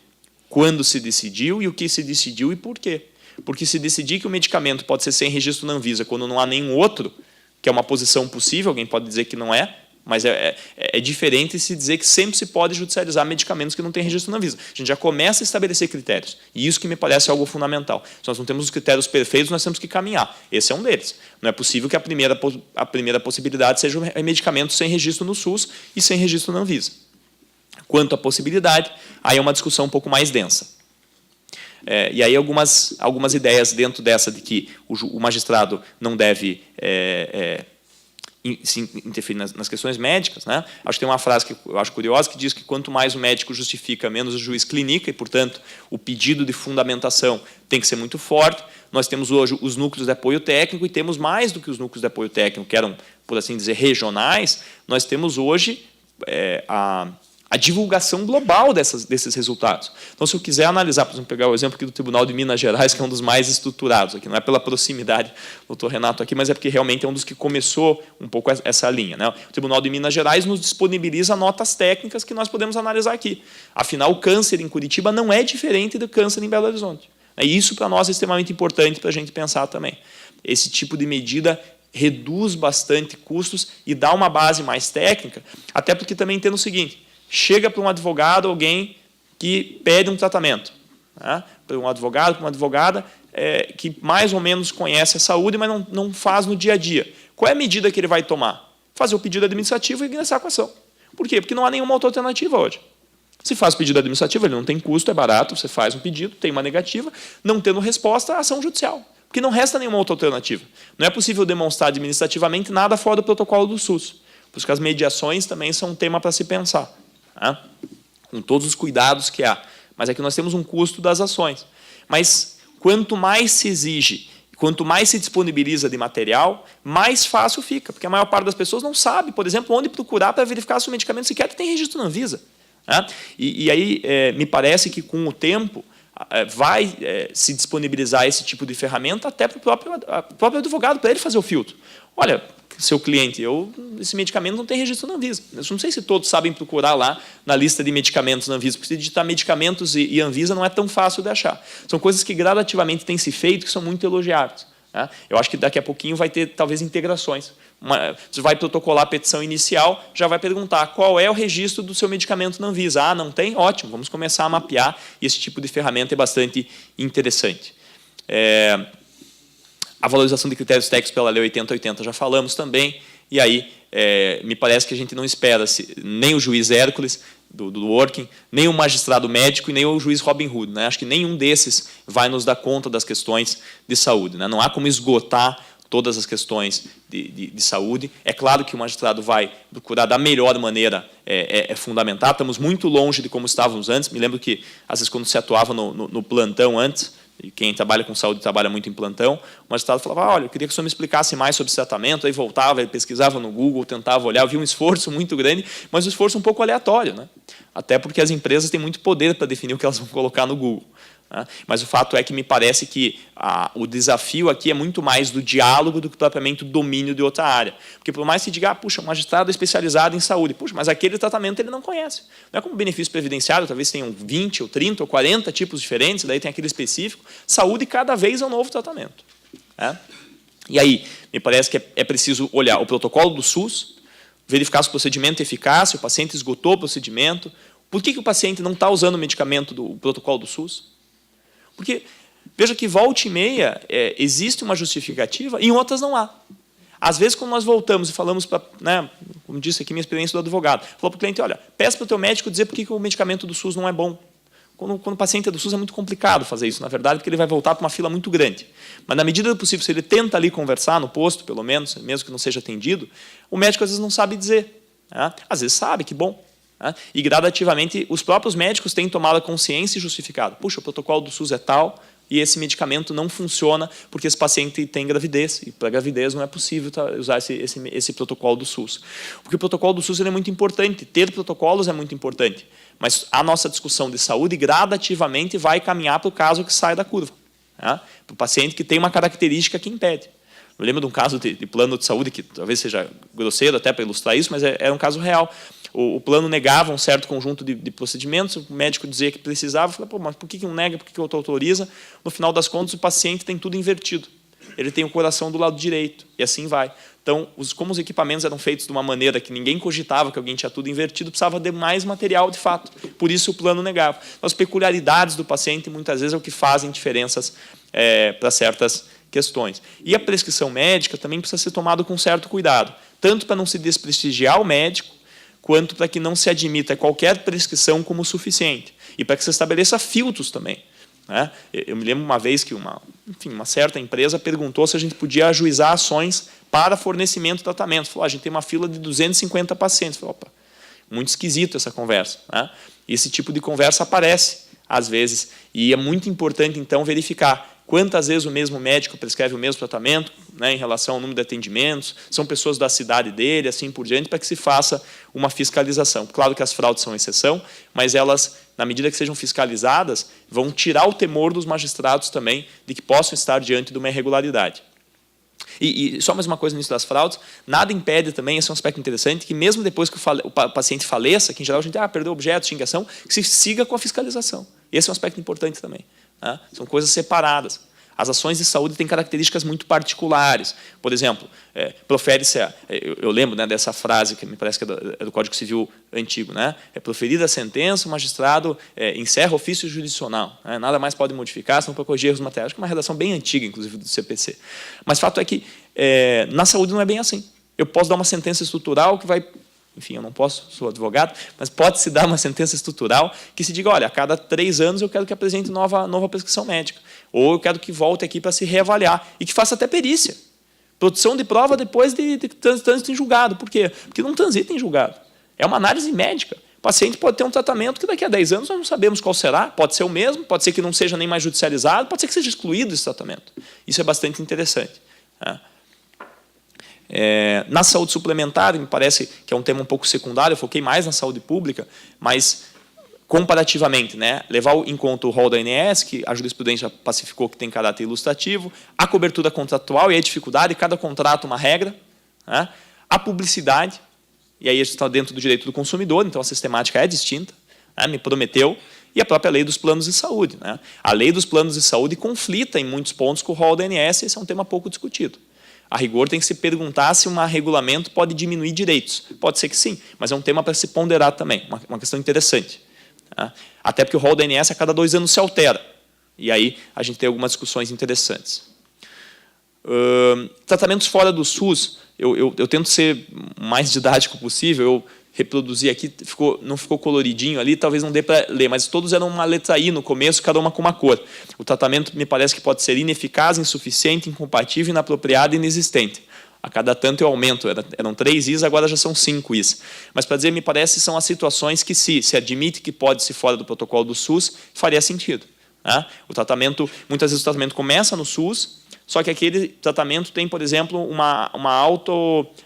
quando se decidiu e o que se decidiu e por quê. Porque se decidir que o medicamento pode ser sem registro na Anvisa quando não há nenhum outro, que é uma posição possível, alguém pode dizer que não é, mas é diferente se dizer que sempre se pode judicializar medicamentos que não têm registro na Anvisa. A gente já começa a estabelecer critérios. E isso que me parece algo fundamental. Se nós não temos os critérios perfeitos, nós temos que caminhar. Esse é um deles. Não é possível que a primeira possibilidade seja o medicamento sem registro no SUS e sem registro na Anvisa. Quanto à possibilidade, aí é uma discussão um pouco mais densa. E aí algumas ideias dentro dessa de que o magistrado não deve se interferir nas questões médicas, né? Acho que tem uma frase que eu acho curiosa, que diz que quanto mais o médico justifica, menos o juiz clinica, e, portanto, o pedido de fundamentação tem que ser muito forte. Nós temos hoje os núcleos de apoio técnico e temos mais do que os núcleos de apoio técnico, que eram, por assim dizer, regionais. Nós temos hoje a divulgação global desses resultados. Então, se eu quiser analisar, por exemplo, pegar o exemplo aqui do Tribunal de Minas Gerais, que é um dos mais estruturados aqui, não é pela proximidade do doutor Renato aqui, mas é porque realmente é um dos que começou um pouco essa linha, né? O Tribunal de Minas Gerais nos disponibiliza notas técnicas que nós podemos analisar aqui. Afinal, o câncer em Curitiba não é diferente do câncer em Belo Horizonte. E isso, para nós, é extremamente importante para a gente pensar também. Esse tipo de medida reduz bastante custos e dá uma base mais técnica, até porque também tem o seguinte: chega para um advogado alguém que pede um tratamento, né? Para um advogado, para uma advogada que mais ou menos conhece a saúde, mas não faz no dia a dia. Qual é a medida que ele vai tomar? Fazer o pedido administrativo e ingressar com a ação. Por quê? Porque não há nenhuma outra alternativa hoje. Se faz pedido administrativo, ele não tem custo, é barato, você faz um pedido, tem uma negativa, não tendo resposta, ação judicial. Porque não resta nenhuma outra alternativa. Não é possível demonstrar administrativamente nada fora do protocolo do SUS. Por isso que as mediações também são um tema para se pensar, tá? Com todos os cuidados que há. Mas é que nós temos um custo das ações. Mas quanto mais se exige, quanto mais se disponibiliza de material, mais fácil fica. Porque a maior parte das pessoas não sabe, por exemplo, onde procurar para verificar se o medicamento sequer tem registro na Anvisa. Tá? E aí me parece que com o tempo vai se disponibilizar esse tipo de ferramenta até para o próprio advogado, para ele fazer o filtro. Olha, seu cliente, esse medicamento não tem registro na Anvisa. Eu não sei se todos sabem procurar lá na lista de medicamentos na Anvisa, porque se digitar medicamentos e Anvisa não é tão fácil de achar. São coisas que gradativamente têm se feito, que são muito elogiadas. Né? Eu acho que daqui a pouquinho vai ter, talvez, integrações. Você vai protocolar a petição inicial, já vai perguntar qual é o registro do seu medicamento na Anvisa. Ah, não tem? Ótimo, vamos começar a mapear, e esse tipo de ferramenta é bastante interessante. A valorização de critérios técnicos pela Lei 8080 já falamos também, e aí me parece que a gente não espera nem o juiz Hércules, do Working, nem o magistrado médico e nem o juiz Robin Hood. Né? Acho que nenhum desses vai nos dar conta das questões de saúde. Né? Não há como esgotar todas as questões de saúde. É claro que o magistrado vai procurar da melhor maneira fundamentar. Estamos muito longe de como estávamos antes. Me lembro que, às vezes, quando se atuava no plantão antes, e quem trabalha com saúde trabalha muito em plantão, o magistrado falava: olha, eu queria que o senhor me explicasse mais sobre esse tratamento. Aí voltava, ele pesquisava no Google, tentava olhar, havia um esforço muito grande, mas um esforço um pouco aleatório, né? Até porque as empresas têm muito poder para definir o que elas vão colocar no Google. Né? Mas o fato é que me parece que o desafio aqui é muito mais do diálogo do que propriamente o domínio de outra área. Porque por mais que se diga, puxa, o magistrado é especializado em saúde, puxa, mas aquele tratamento ele não conhece. Não é como benefício previdenciário, talvez tenham 20 ou 30 ou 40 tipos diferentes, daí tem aquele específico. Saúde cada vez é um novo tratamento. Né? E aí, me parece que é preciso olhar o protocolo do SUS, verificar se o procedimento é eficaz, se o paciente esgotou o procedimento. Por que o paciente não está usando o medicamento do protocolo do SUS? Porque, veja que volta e meia existe uma justificativa e em outras não há. Às vezes, quando nós voltamos e falamos, como disse aqui minha experiência do advogado, falou para o cliente: olha, peça para o teu médico dizer por que o medicamento do SUS não é bom. Quando o paciente é do SUS é muito complicado fazer isso, na verdade, porque ele vai voltar para uma fila muito grande. Mas, na medida do possível, se ele tenta ali conversar no posto, pelo menos, mesmo que não seja atendido, o médico às vezes não sabe dizer. Né? Às vezes sabe, que bom. E, gradativamente, os próprios médicos têm tomado a consciência e justificado. Puxa, o protocolo do SUS é tal e esse medicamento não funciona porque esse paciente tem gravidez. E, para gravidez, não é possível usar esse protocolo do SUS. Porque o protocolo do SUS é muito importante. Ter protocolos é muito importante. Mas a nossa discussão de saúde, gradativamente, vai caminhar para o caso que sai da curva. Para o paciente que tem uma característica que impede. Eu lembro de um caso de plano de saúde, que talvez seja grosseiro até para ilustrar isso, mas era um caso real. O plano negava um certo conjunto de procedimentos, o médico dizia que precisava, eu falei, mas por que um nega, por que outro autoriza? No final das contas, o paciente tem tudo invertido. Ele tem o coração do lado direito, e assim vai. Então, como os equipamentos eram feitos de uma maneira que ninguém cogitava que alguém tinha tudo invertido, precisava de mais material de fato. Por isso o plano negava. As peculiaridades do paciente, muitas vezes, é o que fazem diferenças para certas questões. E a prescrição médica também precisa ser tomada com certo cuidado, tanto para não se desprestigiar o médico, quanto para que não se admita qualquer prescrição como suficiente. E para que se estabeleça filtros também. Né? Eu me lembro uma vez que uma certa empresa perguntou se a gente podia ajuizar ações para fornecimento de tratamento. Falou, a gente tem uma fila de 250 pacientes. Falei, opa, muito esquisito essa conversa. Né? Esse tipo de conversa aparece, às vezes, e é muito importante, então, verificar quantas vezes o mesmo médico prescreve o mesmo tratamento, né, em relação ao número de atendimentos, são pessoas da cidade dele, assim por diante, para que se faça uma fiscalização. Claro que as fraudes são exceção, mas elas, na medida que sejam fiscalizadas, vão tirar o temor dos magistrados também de que possam estar diante de uma irregularidade. E só mais uma coisa no início das fraudes, nada impede também, esse é um aspecto interessante, que mesmo depois que o paciente faleça, que em geral a gente perdeu objeto, xingação, que se siga com a fiscalização. Esse é um aspecto importante também. Né? São coisas separadas. As ações de saúde têm características muito particulares. Por exemplo, profere-se, eu lembro, né, dessa frase, que me parece que é do Código Civil antigo, né? Proferida a sentença, o magistrado encerra o ofício jurisdicional. Né? Nada mais pode modificar, senão para corrigir erros materiais. Acho que é uma redação bem antiga, inclusive, do CPC. Mas o fato é que na saúde não é bem assim. Eu posso dar uma sentença estrutural que vai... Enfim, eu não posso, sou advogado, mas pode-se dar uma sentença estrutural que se diga, olha, a cada 3 anos eu quero que apresente nova prescrição médica. Ou eu quero que volte aqui para se reavaliar. E que faça até perícia. Produção de prova depois de trânsito em julgado. Por quê? Porque não transita em julgado. É uma análise médica. O paciente pode ter um tratamento que daqui a 10 anos nós não sabemos qual será. Pode ser o mesmo, pode ser que não seja nem mais judicializado, pode ser que seja excluído esse tratamento. Isso é bastante interessante. Na saúde suplementar, me parece que é um tema um pouco secundário, eu foquei mais na saúde pública, mas comparativamente, né, levar em conta o rol da ANS, que a jurisprudência pacificou que tem caráter ilustrativo, a cobertura contratual e a dificuldade, cada contrato uma regra, né, a publicidade, e aí a gente está dentro do direito do consumidor, então a sistemática é distinta, né, me prometeu, e a própria lei dos planos de saúde. Né. A lei dos planos de saúde conflita em muitos pontos com o rol da ANS, esse é um tema pouco discutido. A rigor tem que se perguntar se um regulamento pode diminuir direitos. Pode ser que sim, mas é um tema para se ponderar também, uma questão interessante. Até porque o rol da ANS a cada 2 anos se altera. E aí a gente tem algumas discussões interessantes. Tratamentos fora do SUS, eu tento ser o mais didático possível, eu reproduzi aqui, não ficou coloridinho ali, talvez não dê para ler, mas todos eram uma letra I no começo, cada uma com uma cor. O tratamento me parece que pode ser ineficaz, insuficiente, incompatível, inapropriado e inexistente. A cada tanto eu aumento, eram 3 Is, agora já são 5 Is. Mas, para dizer, me parece, são as situações que se admite que pode ser fora do protocolo do SUS, faria sentido. Né? O tratamento, muitas vezes o tratamento começa no SUS, só que aquele tratamento tem, por exemplo, uma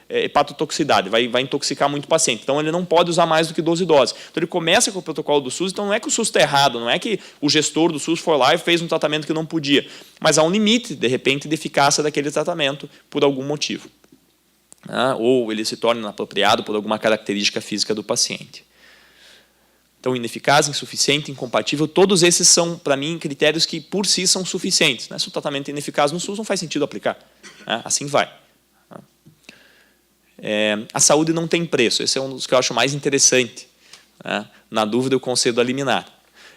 hepatotoxicidade, vai intoxicar muito o paciente. Então, ele não pode usar mais do que 12 doses. Então, ele começa com o protocolo do SUS, então não é que o SUS está errado, não é que o gestor do SUS for lá e fez um tratamento que não podia, mas há um limite, de repente, de eficácia daquele tratamento por algum motivo. Ou ele se torna inapropriado por alguma característica física do paciente. Então, ineficaz, insuficiente, incompatível, todos esses são, para mim, critérios que, por si, são suficientes. Se o tratamento é ineficaz no SUS, não faz sentido aplicar. Assim vai. A saúde não tem preço. Esse é um dos que eu acho mais interessante. Na dúvida, eu concedo a liminar.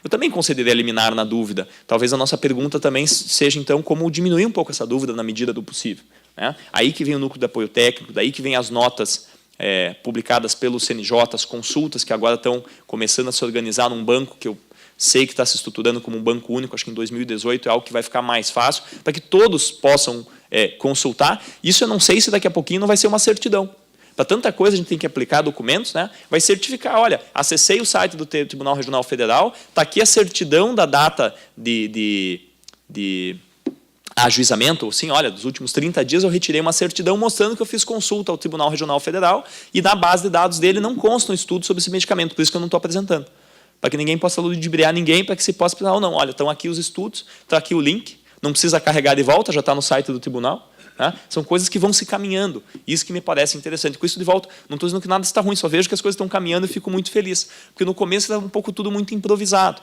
Eu também concederei a liminar na dúvida. Talvez a nossa pergunta também seja, então, como diminuir um pouco essa dúvida na medida do possível. Aí que vem o núcleo de apoio técnico, daí que vem as notas publicadas pelo CNJ, as consultas que agora estão começando a se organizar num banco que eu sei que está se estruturando como um banco único, acho que em 2018 é algo que vai ficar mais fácil, para que todos possam consultar. Isso eu não sei se daqui a pouquinho não vai ser uma certidão. Para tanta coisa a gente tem que aplicar documentos, né? Vai certificar, olha, acessei o site do Tribunal Regional Federal, está aqui a certidão da data de ajuizamento, sim, olha, dos últimos 30 dias eu retirei uma certidão mostrando que eu fiz consulta ao Tribunal Regional Federal e na base de dados dele não consta um estudo sobre esse medicamento, por isso que eu não estou apresentando. Para que ninguém possa ludibriar ninguém, para que se possa pensar, não, olha, estão aqui os estudos, está aqui o link, não precisa carregar de volta, já está no site do tribunal. Né? São coisas que vão se caminhando, isso que me parece interessante. Com isso de volta, não estou dizendo que nada está ruim, só vejo que as coisas estão caminhando e fico muito feliz, porque no começo era um pouco tudo muito improvisado.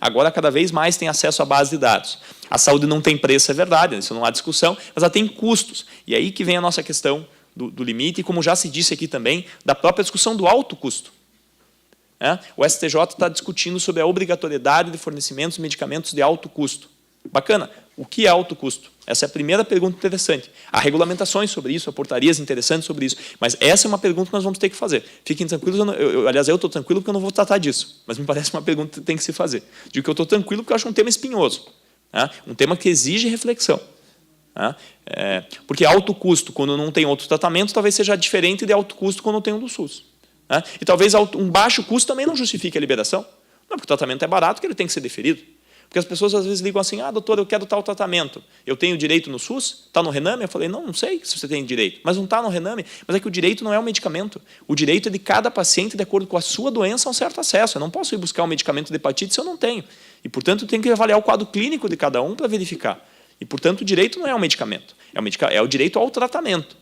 Agora, cada vez mais tem acesso à base de dados. A saúde não tem preço, é verdade, isso não há discussão, mas ela tem custos. E aí que vem a nossa questão do limite, e como já se disse aqui também, da própria discussão do alto custo. O STJ está discutindo sobre a obrigatoriedade de fornecimentos de medicamentos de alto custo. Bacana. O que é alto custo? Essa é a primeira pergunta interessante. Há regulamentações sobre isso, há portarias interessantes sobre isso, mas essa é uma pergunta que nós vamos ter que fazer. Fiquem tranquilos, aliás, eu estou tranquilo porque eu não vou tratar disso, mas me parece uma pergunta que tem que se fazer. Digo que eu estou tranquilo porque eu acho um tema espinhoso, um tema que exige reflexão. Porque alto custo, quando não tem outro tratamento, talvez seja diferente de alto custo quando tem um do SUS. E talvez um baixo custo também não justifique a liberação. Não, porque o tratamento é barato, que ele tem que ser deferido. Porque as pessoas às vezes ligam assim, doutor, eu quero tal tratamento. Eu tenho direito no SUS? Está no Rename? Eu falei, não sei se você tem direito, mas não está no Rename. Mas é que o direito não é o medicamento. O direito é de cada paciente, de acordo com a sua doença, um certo acesso. Eu não posso ir buscar um medicamento de hepatite se eu não tenho. E, portanto, eu tenho que avaliar o quadro clínico de cada um para verificar. E, portanto, o direito não é o medicamento. É o direito ao tratamento.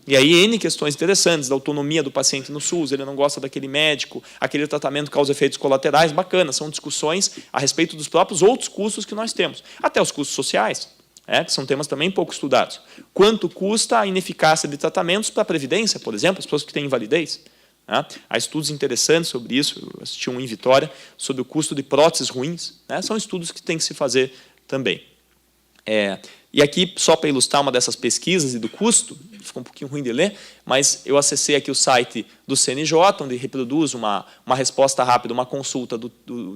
E aí, N questões interessantes, da autonomia do paciente no SUS, ele não gosta daquele médico, aquele tratamento causa efeitos colaterais, bacana, são discussões a respeito dos próprios outros custos que nós temos. Até os custos sociais, que são temas também pouco estudados. Quanto custa a ineficácia de tratamentos para a Previdência, por exemplo, as pessoas que têm invalidez? Há estudos interessantes sobre isso, eu assisti um em Vitória, sobre o custo de próteses ruins, são estudos que tem que se fazer também. E aqui, só para ilustrar uma dessas pesquisas e do custo, ficou um pouquinho ruim de ler, mas eu acessei aqui o site do CNJ, onde reproduz uma resposta rápida, uma consulta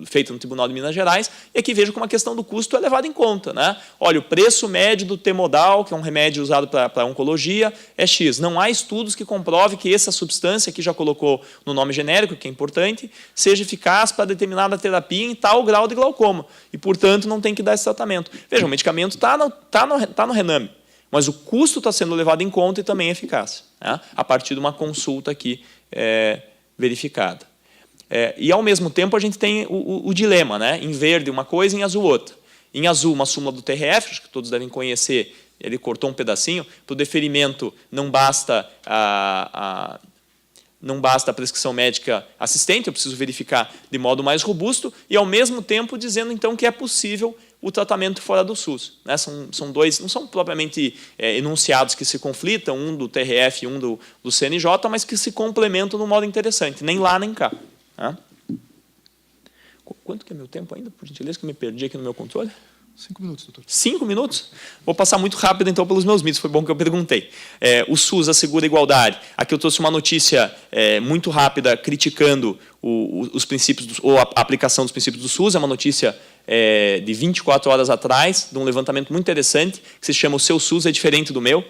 feita no Tribunal de Minas Gerais, e aqui vejo como a questão do custo é levada em conta. Olha, o preço médio do Temodal, que é um remédio usado para oncologia, é X. Não há estudos que comprovem que essa substância, que já colocou no nome genérico, que é importante, seja eficaz para determinada terapia em tal grau de glaucoma, e, portanto, não tem que dar esse tratamento. Veja, o medicamento está no Rename, mas o custo está sendo levado em conta e também é eficaz, a partir de uma consulta aqui verificada. E, ao mesmo tempo, a gente tem o dilema, em verde uma coisa, em azul outra. Em azul, uma súmula do TRF, acho que todos devem conhecer, ele cortou um pedacinho, para o deferimento não basta a prescrição médica assistente, eu preciso verificar de modo mais robusto, e, ao mesmo tempo, dizendo, então, que é possível o tratamento fora do SUS. São dois, não são propriamente enunciados que se conflitam, um do TRF e um do CNJ, mas que se complementam de um modo interessante, nem lá nem cá. Quanto que é meu tempo ainda, por gentileza, que eu me perdi aqui no meu controle? 5 minutos, doutor. 5 minutos? Vou passar muito rápido, então, pelos meus mitos. Foi bom que eu perguntei. O SUS assegura igualdade. Aqui eu trouxe uma notícia muito rápida criticando os princípios, ou a aplicação dos princípios do SUS. É uma notícia de 24 horas atrás, de um levantamento muito interessante, que se chama O Seu SUS é Diferente do Meu.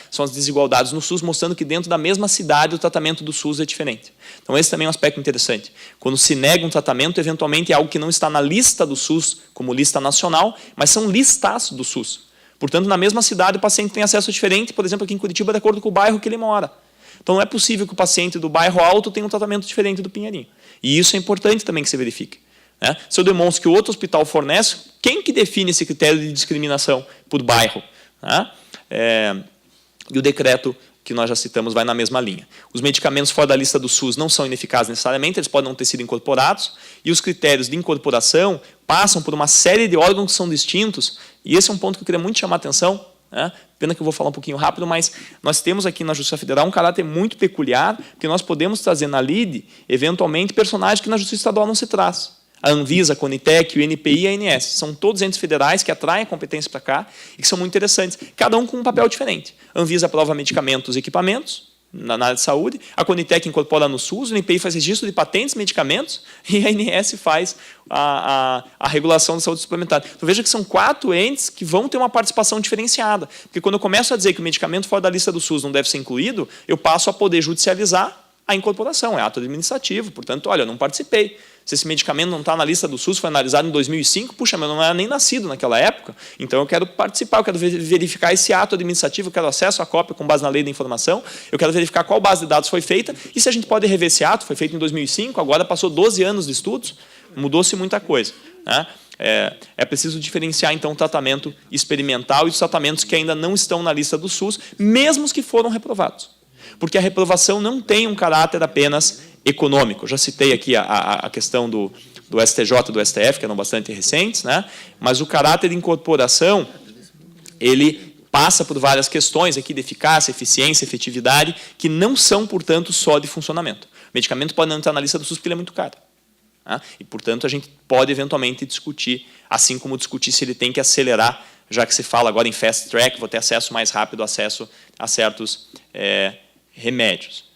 São as desigualdades no SUS, mostrando que dentro da mesma cidade o tratamento do SUS é diferente. Então, esse também é um aspecto interessante. Quando se nega um tratamento, eventualmente é algo que não está na lista do SUS, como lista nacional, mas são listas do SUS. Portanto, na mesma cidade, o paciente tem acesso diferente, por exemplo, aqui em Curitiba, de acordo com o bairro que ele mora. Então, não é possível que o paciente do bairro alto tenha um tratamento diferente do Pinheirinho. E isso é importante também que se verifique. Se eu demonstro que o outro hospital fornece, quem que define esse critério de discriminação por bairro? E o decreto que nós já citamos vai na mesma linha. Os medicamentos fora da lista do SUS não são ineficazes necessariamente, eles podem não ter sido incorporados, e os critérios de incorporação passam por uma série de órgãos que são distintos, e esse é um ponto que eu queria muito chamar a atenção, pena que eu vou falar um pouquinho rápido, mas nós temos aqui na Justiça Federal um caráter muito peculiar, porque nós podemos trazer na LIDE, eventualmente, personagens que na Justiça Estadual não se traz. A Anvisa, a Conitec, o INPI e a ANS. São todos entes federais que atraem a competência para cá e que são muito interessantes, cada um com um papel diferente. A Anvisa aprova medicamentos e equipamentos na área de saúde, a Conitec incorpora no SUS, o INPI faz registro de patentes e medicamentos e a ANS faz a regulação da saúde suplementar. Então, veja que são 4 entes que vão ter uma participação diferenciada. Porque quando eu começo a dizer que o medicamento fora da lista do SUS não deve ser incluído, eu passo a poder judicializar a incorporação, é ato administrativo, portanto, olha, eu não participei. Se esse medicamento não está na lista do SUS, foi analisado em 2005, puxa, mas eu não era nem nascido naquela época, então eu quero participar, eu quero verificar esse ato administrativo, eu quero acesso à cópia com base na lei da informação, eu quero verificar qual base de dados foi feita, e se a gente pode rever esse ato, foi feito em 2005, agora passou 12 anos de estudos, mudou-se muita coisa. É preciso diferenciar, então, o tratamento experimental e os tratamentos que ainda não estão na lista do SUS, mesmo os que foram reprovados. Porque a reprovação não tem um caráter apenas econômico. Eu já citei aqui a questão do STJ e do STF, que eram bastante recentes, mas o caráter de incorporação, ele passa por várias questões aqui de eficácia, eficiência, efetividade, que não são, portanto, só de funcionamento. O medicamento pode não entrar na lista do SUS porque ele é muito caro. E, portanto, a gente pode, eventualmente, discutir, assim como discutir se ele tem que acelerar, já que se fala agora em fast track, vou ter acesso mais rápido a certos remédios.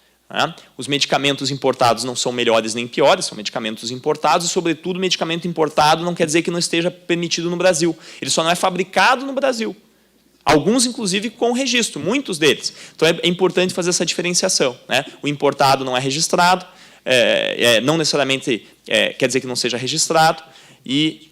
Os medicamentos importados não são melhores nem piores, são medicamentos importados e, sobretudo, medicamento importado não quer dizer que não esteja permitido no Brasil. Ele só não é fabricado no Brasil. Alguns, inclusive, com registro, muitos deles. Então, é importante fazer essa diferenciação. O importado não é registrado, não necessariamente quer dizer que não seja registrado, e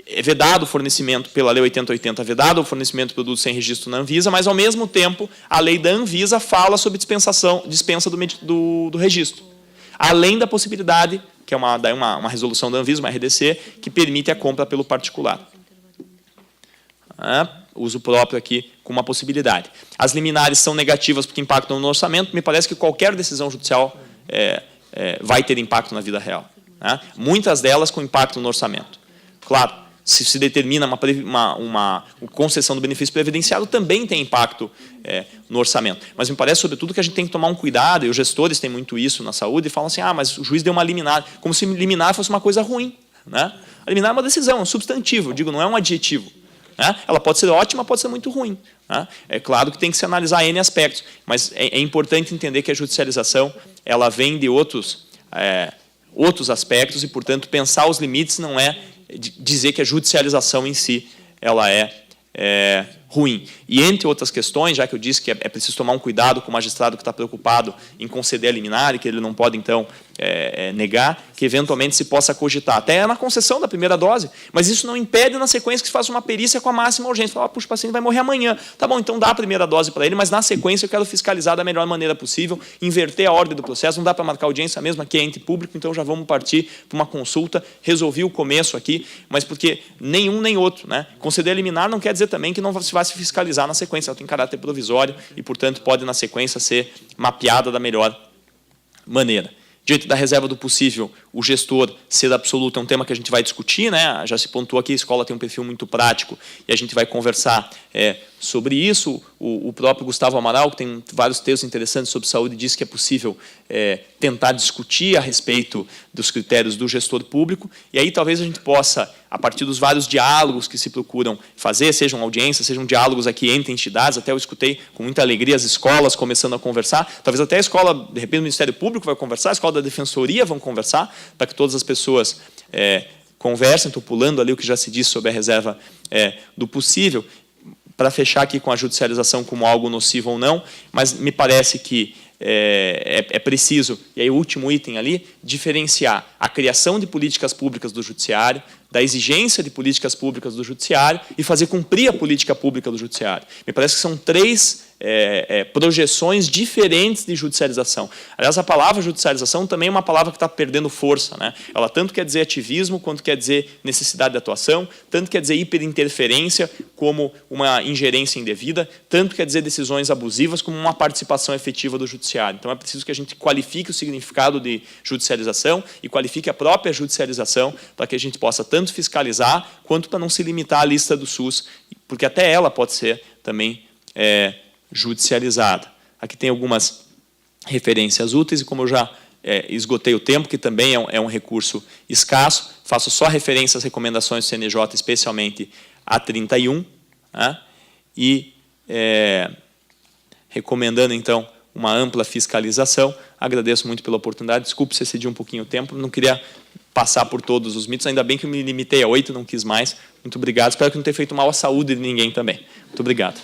é vedado o fornecimento, pela Lei 8080, é vedado o fornecimento de produtos sem registro na Anvisa, mas, ao mesmo tempo, a lei da Anvisa fala sobre dispensa do registro. Além da possibilidade, que é uma resolução da Anvisa, uma RDC, que permite a compra pelo particular. Uso próprio aqui com uma possibilidade. As liminares são negativas porque impactam no orçamento. Me parece que qualquer decisão judicial vai ter impacto na vida real. Muitas delas com impacto no orçamento. Claro, se determina uma concessão do benefício previdenciário, também tem impacto no orçamento. Mas me parece, sobretudo, que a gente tem que tomar um cuidado, e os gestores têm muito isso na saúde, e falam assim, mas o juiz deu uma liminar, como se liminar fosse uma coisa ruim. A liminar é uma decisão, é um substantivo, digo, não é um adjetivo. Ela pode ser ótima, pode ser muito ruim. É claro que tem que se analisar N aspectos, mas é importante entender que a judicialização ela vem de outros aspectos e, portanto, pensar os limites não é dizer que a judicialização em si ela é ruim. E, entre outras questões, já que eu disse que é preciso tomar um cuidado com o magistrado que está preocupado em conceder a liminar e que ele não pode, então, negar, que eventualmente se possa cogitar, até na concessão da primeira dose, mas isso não impede, na sequência, que se faça uma perícia com a máxima urgência. Fala, puxa, o paciente vai morrer amanhã. Tá bom, então dá a primeira dose para ele, mas, na sequência, eu quero fiscalizar da melhor maneira possível, inverter a ordem do processo, não dá para marcar audiência mesmo, aqui é ente público, então já vamos partir para uma consulta, resolvi o começo aqui, mas porque nenhum nem outro. Conceder a liminar não quer dizer também que não se vai se fiscalizar na sequência, ela tem caráter provisório e, portanto, pode, na sequência, ser mapeada da melhor maneira. Diante da reserva do possível, o gestor ser absoluto é um tema que a gente vai discutir, já se pontuou aqui, a escola tem um perfil muito prático e a gente vai conversar sobre isso. O próprio Gustavo Amaral, que tem vários textos interessantes sobre saúde, disse que é possível tentar discutir a respeito dos critérios do gestor público, e aí talvez a gente possa, a partir dos vários diálogos que se procuram fazer, sejam audiências, sejam diálogos aqui entre entidades, até eu escutei com muita alegria as escolas começando a conversar, talvez até a escola, de repente o Ministério Público vai conversar, a escola da Defensoria vão conversar, para que todas as pessoas conversem. Estou pulando ali o que já se disse sobre a reserva do possível, para fechar aqui com a judicialização como algo nocivo ou não, mas me parece que é preciso, e aí o último item ali, diferenciar a criação de políticas públicas do judiciário, da exigência de políticas públicas do judiciário e fazer cumprir a política pública do judiciário. Me parece que são três projeções diferentes de judicialização. Aliás, a palavra judicialização também é uma palavra que está perdendo força. Ela tanto quer dizer ativismo, quanto quer dizer necessidade de atuação, tanto quer dizer hiperinterferência, como uma ingerência indevida, tanto quer dizer decisões abusivas, como uma participação efetiva do judiciário. Então, é preciso que a gente qualifique o significado de judicialização e qualifique a própria judicialização para que a gente possa tanto fiscalizar, quanto para não se limitar à lista do SUS, porque até ela pode ser também judicializada. Aqui tem algumas referências úteis, e como eu já esgotei o tempo, que também é um recurso escasso, faço só referência às recomendações do CNJ, especialmente a 31, e recomendando, então, uma ampla fiscalização. Agradeço muito pela oportunidade, desculpe se excedi um pouquinho o tempo, não queria passar por todos os mitos, ainda bem que eu me limitei a 8, não quis mais. Muito obrigado, espero que não tenha feito mal à saúde de ninguém também. Muito obrigado.